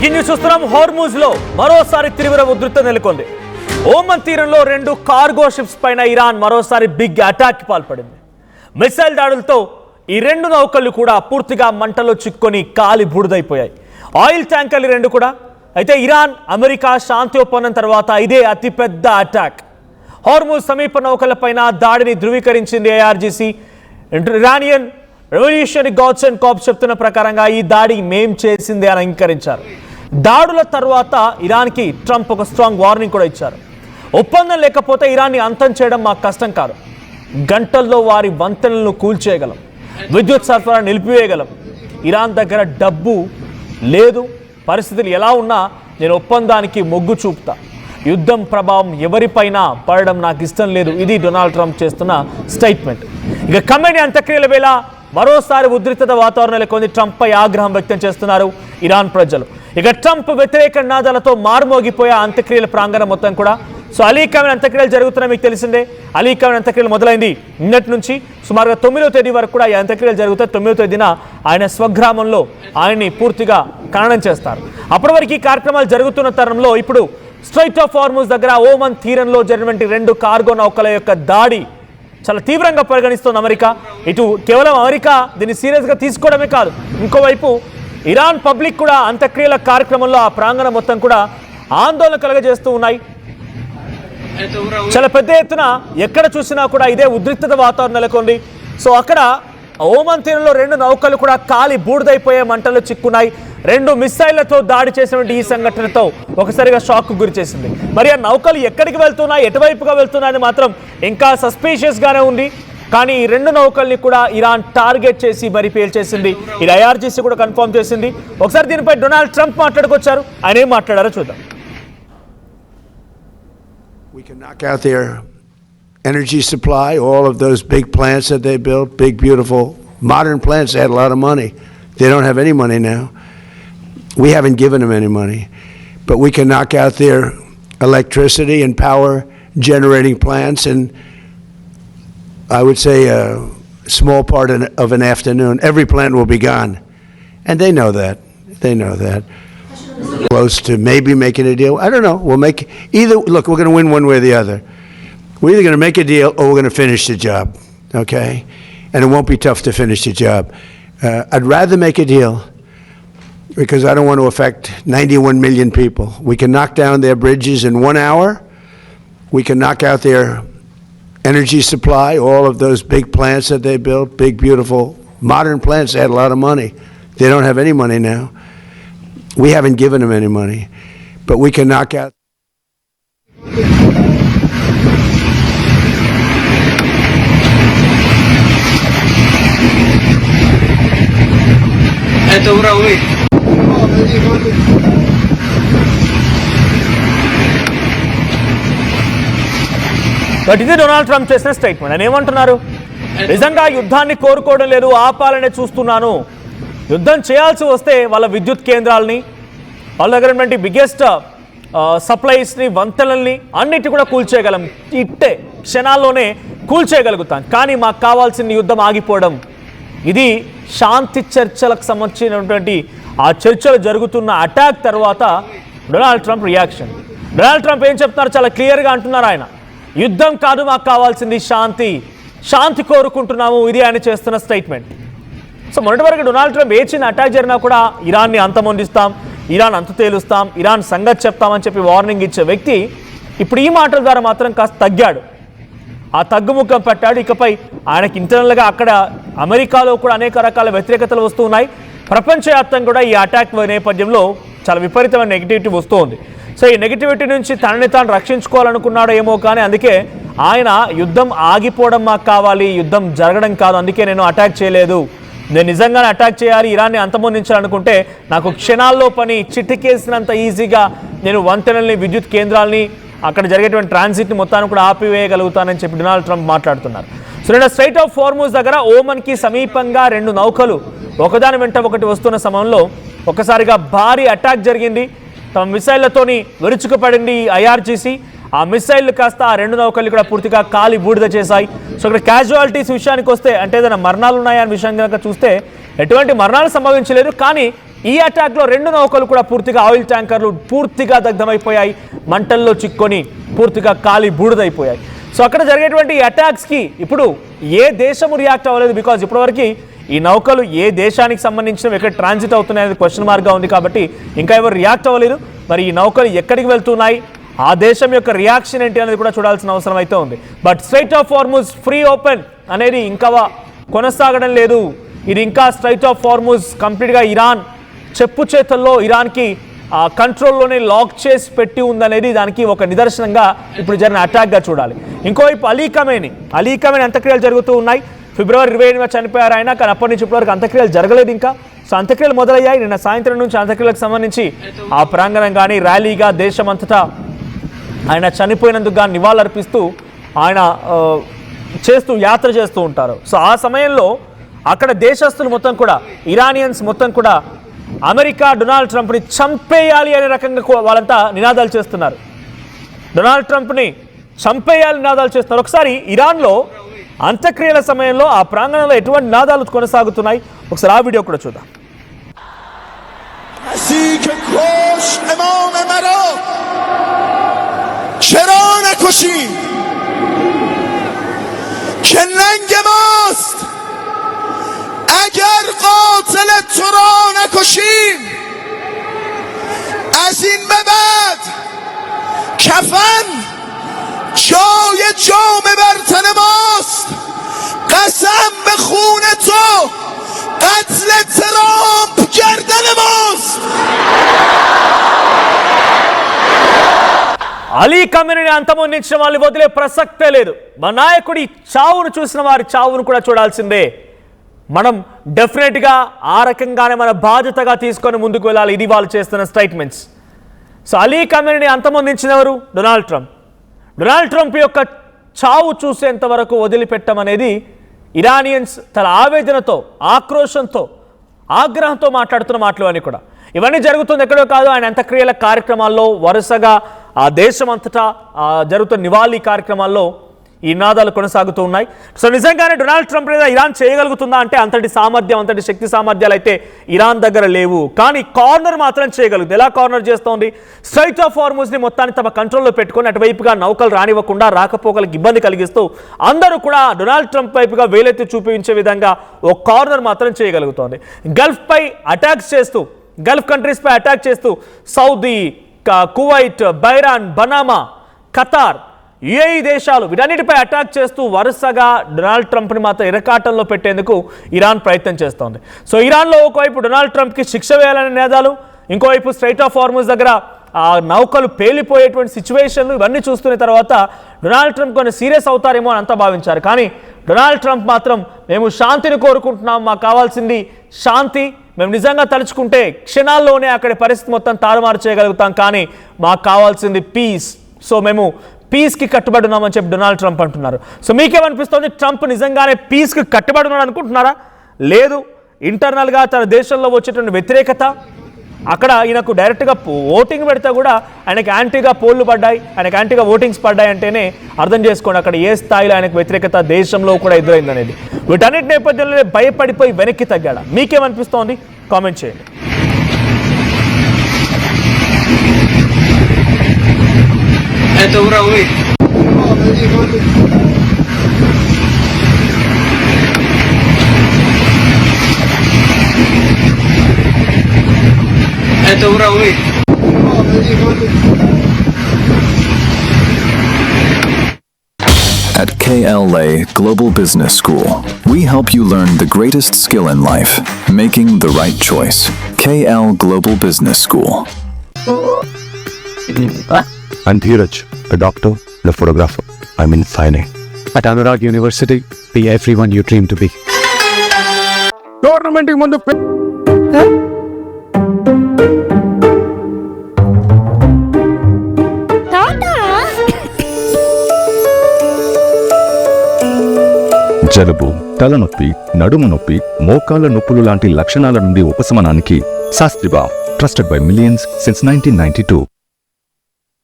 Breaking news చూస్తున్నాం. Hormuz లో మరోసారి తీవ్ర ఉద్రిక్తత నెలకొంది. ఓమన్ తీరంలో 2 కార్గో షిప్స్ పైన ఇరాన్ మరోసారి బిగ్ అటాక్ పాల్పడింది. మిసైల్ దాడులతో ఈ 2 నౌకలు కూడా పూర్తిగా మంటలో చిక్కుకొని కాలి బూడిదైపోయాయి. ఆయిల్ ట్యాంకర్లు 2 కూడా. అయితే ఇరాన్ అమెరికా శాంతి ఒప్పందం తర్వాత ఇదే అతిపెద్ద అటాక్. హార్మూజ్ సమీప నౌకలపైన దాడిని ధృవీకరించింది IRGC. Iranian revolutionary guards and corps చెప్తున్న ప్రకారంగా ఈ దాడి మేం చేసిందే అని అంగీకరించారు. దాడుల తర్వాత ఇరాన్కి ట్రంప్ ఒక స్ట్రాంగ్ వార్నింగ్ కూడా ఇచ్చారు. ఒప్పందం లేకపోతే ఇరాన్ని అంతం చేయడం మాకు కష్టం కాదు, గంటల్లో వారి వంతెనలను కూల్చేయగలం, విద్యుత్ సరఫరా నిలిపివేయగలం. ఇరాన్ దగ్గర డబ్బు లేదు, పరిస్థితులు ఎలా ఉన్నా నేను ఒప్పందానికి మొగ్గు చూపుతా, యుద్ధం ప్రభావం ఎవరిపైన పడడం నాకు ఇష్టం లేదు. ఇది డొనాల్డ్ ట్రంప్ చేస్తున్న స్టేట్మెంట్. ఇక ఖమేనీ అంత్యక్రియల వేళ మరోసారి ఉద్రిక్తత వాతావరణం నెలకొంది. ట్రంప్ పై ఆగ్రహం వ్యక్తం చేస్తున్నారు ఇరాన్ ప్రజలు. ఇక ట్రంప్ వ్యతిరేక నినాదాలతో మారుమోగిపోయే అంత్యక్రియల ప్రాంగణం మొత్తం కూడా. సో అలీ ఖమేనీ అంత్యక్రియలు జరుగుతున్నాయి, మీకు తెలిసిందే. అలీ ఖమేనీ అంత్యక్రియలు మొదలైంది నిన్నటి నుంచి. సుమారుగా 9వ తేదీ వరకు కూడా ఈ అంత్యక్రియలు జరుగుతాయి. 9వ తేదీన ఆయన స్వగ్రామంలో ఆయన్ని పూర్తిగా ఖననం చేస్తారు. అప్పటి వరకు ఈ కార్యక్రమాలు జరుగుతున్న తరుణంలో ఇప్పుడు స్ట్రైట్ ఆఫ్ హార్మూజ్ దగ్గర ఓమన్ తీరంలో జరిగినటువంటి 2 కార్గో నౌకల యొక్క దాడి చాలా తీవ్రంగా పరిగణిస్తోంది అమెరికా. ఇటు కేవలం అమెరికా దీన్ని సీరియస్గా తీసుకోవడమే కాదు, ఇంకోవైపు ఇరాన్ పబ్లిక్ కూడా అంత్యక్రియల కార్యక్రమంలో ఆ ప్రాంగణం మొత్తం కూడా ఆందోళన కలగజేస్తూ ఉన్నాయి. చాలా పెద్ద ఎత్తున ఎక్కడ చూసినా కూడా ఇదే ఉద్రిక్తత వాతావరణం నెలకొంది. సో అక్కడ ఓమన్ తీరంలో 2 నౌకలు కూడా కాలి బూడిదైపోయే మంటలు చిక్కున్నాయి. 2 మిసైళ్లతో దాడి చేసినటువంటి ఈ సంఘటనతో ఒకసారిగా షాక్ గురి చేసింది. మరి ఆ నౌకలు ఎక్కడికి వెళ్తున్నాయి, ఎటువైపుగా వెళ్తున్నాయని మాత్రం ఇంకా సస్పీషియస్గానే ఉంది. కానీ ఈ 2 నౌకల్ని కూడా ఇరాన్ టార్గెట్ చేసి మరి పేల్చేసింది. ఇది ఐఆర్జీసీ కూడా కన్ఫర్మ్ చేసింది. ఒకసారి దీనిపై డొనాల్డ్ ట్రంప్ మాట్లాడుకొచ్చారు. ఆయన ఏం మాట్లాడారో చూద్దాం. We can knock out their energy supply, all of those big plants that they built, big, beautiful, modern plants. They had a lot of money. They don't have any money now. We haven't given them any money. But we can knock out their electricity and power generating plants in, I would say, a small part of an afternoon. Every plant will be gone. And they know that. They know that. Close to maybe making a deal. I don't know. We'll make either. Look, we're going to win one way or the other. We're either going to make a deal or we're going to finish the job, okay? And it won't be tough to finish the job. I'd rather make a deal because I don't want to affect 91 million people. We can knock down their bridges in 1 hour. We can knock out their energy supply, all of those big plants that they built, big, beautiful, modern plants. They had a lot of money. They don't have any money now. We haven't given them any money, but we can knock out. But ఇది Donald Trump చేసిన statement. ఆయన ఏమంటున్నారు? నిజంగా యుద్ధాన్ని కోరుకోవడం లేదు, ఆపాలనే చూస్తున్నాను. యుద్ధం చేయాల్సి వస్తే వాళ్ళ విద్యుత్ కేంద్రాలని, వాళ్ళ దగ్గర ఉన్నటువంటి బిగ్గెస్ట్ సప్లైస్ని, వంతెనల్ని అన్నిటి కూడా కూల్చేయగలం. ఇట్టే క్షణాల్లోనే కూల్చేయగలుగుతాం. కానీ మాకు కావాల్సిన యుద్ధం ఆగిపోవడం. ఇది శాంతి చర్చలకు సంబంధించినటువంటి ఆ చర్చలు జరుగుతున్న అటాక్ తర్వాత Donald Trump reaction. Donald Trump ఏం చెప్తున్నారు? చాలా క్లియర్గా అంటున్నారు ఆయన, యుద్ధం కాదు మాకు కావాల్సింది శాంతి, శాంతి కోరుకుంటున్నాము. ఇది ఆయన చేస్తున్న స్టేట్మెంట్. సో మొన్నటి వరకు డొనాల్డ్ ట్రంప్ ఏ చిన్న అటాక్ జరిగినా కూడా ఇరాన్ని అంతమొందిస్తాం, ఇరాన్ అంతు తేలుస్తాం, ఇరాన్ సంగతి చెప్తామని చెప్పి వార్నింగ్ ఇచ్చే వ్యక్తి ఇప్పుడు ఈ మాటల ద్వారా మాత్రం కాస్త తగ్గాడు, ఆ తగ్గుముఖం పెట్టాడు. ఇకపై ఆయనకి ఇంటర్నల్గా అక్కడ అమెరికాలో కూడా అనేక రకాల వ్యతిరేకతలు వస్తూ ఉన్నాయి. ప్రపంచవ్యాప్తంగా కూడా ఈ అటాక్ నేపథ్యంలో చాలా విపరీతమైన నెగిటివిటీ వస్తూ ఉంది. సో ఈ నెగిటివిటీ నుంచి తనని తాను రక్షించుకోవాలనుకున్నాడో ఏమో, కానీ అందుకే ఆయన యుద్ధం ఆగిపోవడం మాకు కావాలి, యుద్ధం జరగడం కాదు, అందుకే నేను అటాక్ చేయలేదు, నేను నిజంగానే అటాక్ చేయాలి, ఇరాన్ని అంతమొందించాలనుకుంటే నాకు క్షణాల్లో పని, చిటికేసినంత ఈజీగా నేను వంతెనల్ని, విద్యుత్ కేంద్రాలని, అక్కడ జరిగేటువంటి ట్రాన్సిట్ని మొత్తాన్ని కూడా ఆపివేయగలుగుతానని చెప్పి డొనాల్డ్ ట్రంప్ మాట్లాడుతున్నారు. సో నేను స్ట్రైట్ ఆఫ్ హార్మూజ్ దగ్గర ఓమన్కి సమీపంగా 2 నౌకలు ఒకదాని వెంట ఒకటి వస్తున్న సమయంలో ఒకసారిగా భారీ అటాక్ జరిగింది. తమ మిసైళ్లతోని విరుచుకుపడింది ఐఆర్జీసీ. ఆ మిసైళ్లు కాస్త ఆ 2 నౌకలు కూడా పూర్తిగా కాలి బూడిద చేశాయి. సో ఇక్కడ క్యాజువాలిటీస్ విషయానికి వస్తే, అంటే ఏదైనా మరణాలు ఉన్నాయా అనే విషయం కనుక చూస్తే ఎటువంటి మరణాలు సంభవించలేదు, కానీ ఈ అటాక్లో 2 నౌకలు కూడా పూర్తిగా ఆయిల్ ట్యాంకర్లు పూర్తిగా దగ్ధమైపోయాయి, మంటల్లో చిక్కొని పూర్తిగా కాలి బూడిదైపోయాయి. సో అక్కడ జరిగేటువంటి ఈ అటాక్స్కి ఇప్పుడు ఏ దేశము రియాక్ట్ అవ్వలేదు, బికాజ్ ఇప్పటివరకు ఈ నౌకలు ఏ దేశానికి సంబంధించినవి ఎక్కడ ట్రాన్సిట్ అవుతున్నాయి అనేది క్వశ్చన్ మార్క్గా ఉంది కాబట్టి ఇంకా ఎవరు రియాక్ట్ అవ్వలేదు. మరి ఈ నౌకలు ఎక్కడికి వెళ్తున్నాయి, ఆ దేశం యొక్క రియాక్షన్ ఏంటి అనేది కూడా చూడాల్సిన అవసరం అయితే ఉంది. But straight of Hormuz free open అనేది ఇంకా కొనసాగడం లేదు. ఇది ఇంకా స్ట్రైట్ ఆఫ్ హార్ముజ్ కంప్లీట్గా ఇరాన్ చెప్పు చేతుల్లో, ఇరాన్కి కంట్రోల్లోనే లాక్ చేసి పెట్టి ఉందనేది దానికి ఒక నిదర్శనంగా ఇప్పుడు జరిగిన అటాక్గా చూడాలి. ఇంకోవైపు అలీ ఖమేనీ అంత్యక్రియలు జరుగుతూ ఉన్నాయి. ఫిబ్రవరి 28న చనిపోయారు ఆయన, కానీ అప్పటి నుంచి ఇప్పటివరకు అంత్యక్రియలు జరగలేదు ఇంకా. సో అంత్యక్రియలు మొదలయ్యాయి. నిన్న సాయంత్రం నుంచి అంత్యక్రియలకు సంబంధించి ఆ ప్రాంగణం కానీ ర్యాలీగా దేశమంతటా ఆయన చనిపోయినందుకు కానీ నివాళులర్పిస్తూ ఆయన యాత్ర చేస్తూ ఉంటారు. సో ఆ సమయంలో అక్కడ దేశస్తులు మొత్తం కూడా, ఇరానియన్స్ మొత్తం కూడా అమెరికా డొనాల్డ్ ట్రంప్ని చంపేయాలి అనే రకంగా వాళ్ళంతా నినాదాలు చేస్తున్నారు. డొనాల్డ్ ట్రంప్ని చంపేయాలి నినాదాలు చేస్తున్నారు. ఒకసారి ఇరాన్లో అంత్యక్రియల సమయంలో ఆ ప్రాంగణంలో ఎటువంటి నినాదాలు కొనసాగుతున్నాయి ఒకసారి ఆ వీడియో కూడా చూద్దాం. اگر قاتل تو را نکشیم از این به بعد کفن جای جام بر تن ماست. قسم به خون تو قتل ترامپ گردن ماست. అలీ ఖమేనీని అంతమొందించిన వాళ్ళు వదిలే ప్రసక్తే లేదు. మా నాయకుడి చావును చూసిన వారి చావును కూడా చూడాల్సిందే. మనం డెఫినెట్గా ఆ రకంగానే మన బాధ్యతగా తీసుకొని ముందుకు వెళ్ళాలి. ఇది వాళ్ళు చేస్తున్న స్టేట్మెంట్స్. సో అలీ ఖమేనీని అంతమొందించినవారు డొనాల్డ్ ట్రంప్ యొక్క చావు చూసేంత వరకు వదిలిపెట్టమనేది ఇరానియన్స్ తన ఆవేదనతో, ఆక్రోశంతో, ఆగ్రహంతో మాట్లాడుతున్న మాటలు అని కూడా. ఇవన్నీ జరుగుతుంది ఎక్కడో కాదు, ఆయన అంత్యక్రియల కార్యక్రమాల్లో వరుసగా ఆ దేశం అంతటా జరుగుతున్న నివాళి కార్యక్రమాల్లో ఈ నినాదాలు కొనసాగుతూ ఉన్నాయి. సో నిజంగానే డొనాల్డ్ ట్రంప్ మీద ఇరాన్ చేయగలుగుతుందా అంటే అంతటి సామర్థ్యం, అంతటి శక్తి సామర్థ్యాలు అయితే ఇరాన్ దగ్గర లేవు. కానీ కార్నర్ మాత్రం చేయగలుగుతుంది. ఎలా కార్నర్ చేస్తోంది? స్ట్రైట్ ఆఫ్ హార్ముజ్ని మొత్తాన్ని తమ కంట్రోల్లో పెట్టుకొని అటువైపుగా నౌకలు రానివ్వకుండా, రాకపోకలకు ఇబ్బంది కలిగిస్తూ అందరూ కూడా డొనాల్డ్ ట్రంప్ వైపుగా వేలెత్తి చూపించే విధంగా ఒక కార్నర్ మాత్రం చేయగలుగుతోంది. గల్ఫ్పై అటాక్స్ చేస్తూ, గల్ఫ్ కంట్రీస్పై అటాక్ చేస్తూ Saudi, Kuwait, Bahrain, Manama, Qatar, UAE దేశాలు వీటన్నిటిపై అటాక్ చేస్తూ వరుసగా డొనాల్డ్ ట్రంప్ని మాత్రం ఇరకాటంలో పెట్టేందుకు ఇరాన్ ప్రయత్నం చేస్తోంది. సో ఇరాన్లో ఒకవైపు డొనాల్డ్ ట్రంప్కి శిక్ష వేయాలనే నినాదాలు, ఇంకోవైపు స్ట్రైట్ ఆఫ్ హార్ముజ్ దగ్గర ఆ నౌకలు పేలిపోయేటువంటి సిచ్యువేషన్లు ఇవన్నీ చూస్తున్న తర్వాత డొనాల్డ్ ట్రంప్ కొన్ని సీరియస్ అవుతారేమో అని అంతా భావించారు. కానీ డొనాల్డ్ ట్రంప్ మాత్రం మేము శాంతిని కోరుకుంటున్నాం, మాకు కావాల్సింది శాంతి, మేము నిజంగా తలుచుకుంటే క్షణాల్లోనే అక్కడి పరిస్థితి మొత్తం తారుమారు చేయగలుగుతాం, కానీ మాకు కావాల్సింది పీస్. సో మేము పీస్కి కట్టుబడి ఉన్నామని చెప్పి డొనాల్డ్ ట్రంప్ అంటున్నారు. సో మీకేమనిపిస్తుంది? ట్రంప్ నిజంగానే పీస్కి కట్టుబడి ఉన్నాడు అనుకుంటున్నారా? లేదు, ఇంటర్నల్గా తన దేశంలో వచ్చేటువంటి వ్యతిరేకత, అక్కడ ఈయనకు డైరెక్ట్గా ఓటింగ్ పెడితే కూడా ఆయనకు యాంటీగా పోల్లు పడ్డాయి, ఆయనకు యాంటీగా ఓటింగ్స్ పడ్డాయి అంటేనే అర్థం చేసుకోండి అక్కడ ఏ స్థాయిలో ఆయనకు వ్యతిరేకత దేశంలో కూడా ఎదురైంది అనేది. వీటన్నిటి నేపథ్యంలో భయపడిపోయి వెనక్కి తగ్గాడా? మీకేమనిపిస్తోంది? కామెంట్ చేయండి. Это уровень. Это уровень. At KLA Global Business School, we help you learn the greatest skill in life, making the right choice. KL Global Business School. I'm Dheeraj, a doctor and a photographer. I'm in fine. At Anurag University, be everyone you dream to be. Tournament mundu జలుబు, తలనొప్పి, నడుము నొప్పి, మోకాళ్ళ నొప్పులు లాంటి లక్షణాల నుండి ఉపశమనానికి శాస్త్రిబా, trusted by millions since 1992.